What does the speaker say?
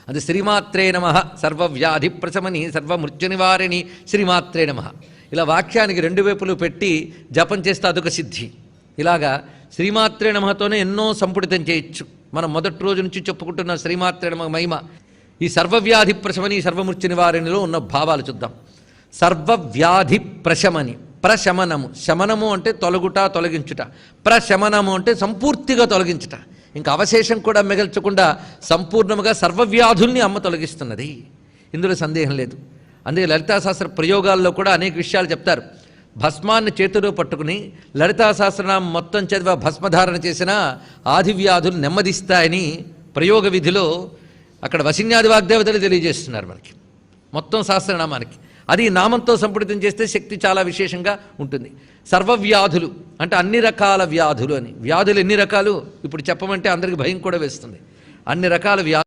అది శ్రీమాత్రే నమః సర్వవ్యాధి ప్రశమని సర్వమృత్యు నివారిణి శ్రీమాత్రే నమః. ఇలా వాక్యానికి రెండు వైపులు పెట్టి జపం చేస్తే అదొక సిద్ధి. ఇలాగా శ్రీమాత్రే నమఃతోనే ఎన్నో సంపుటితం చేయొచ్చు. మనం మొదటి రోజు నుంచి చెప్పుకుంటున్న శ్రీమాత్రే నమః మహిమ. ఈ సర్వవ్యాధి ప్రశమని సర్వమృత్యు నివారిణిలో ఉన్న భావాలు చూద్దాం. సర్వవ్యాధి ప్రశమని, ప్రశమనము, శమనము అంటే తొలగుట, తొలగించుట, ప్రశమనము అంటే సంపూర్తిగా తొలగించుట, ఇంకా అవశేషం కూడా మిగల్చకుండా సంపూర్ణముగా సర్వవ్యాధుల్ని అమ్మ తొలగిస్తున్నది, ఇందులో సందేహం లేదు. అందుకే లలితాశాస్త్ర ప్రయోగాల్లో కూడా అనేక విషయాలు చెప్తారు. భస్మాన్ని చేతిలో పట్టుకుని లలితా సహస్రనామం మొత్తం చదివా భస్మధారణ చేసిన ఆదివ్యాధులు నెమ్మదిస్తాయని ప్రయోగ విధిలో అక్కడ వసిన్యాది వాగ్దేవతలు తెలియజేస్తున్నారు మనకి మొత్తం సహస్రనామానికి. అది నామంతో సంపుటితం చేస్తే శక్తి చాలా విశేషంగా ఉంటుంది. సర్వవ్యాధులు అంటే అన్ని రకాల వ్యాధులు అని. వ్యాధులు ఎన్ని రకాలు ఇప్పుడు చెప్పమంటే అందరికి భయం కూడా వేస్తుంది. అన్ని రకాల వ్యాధులు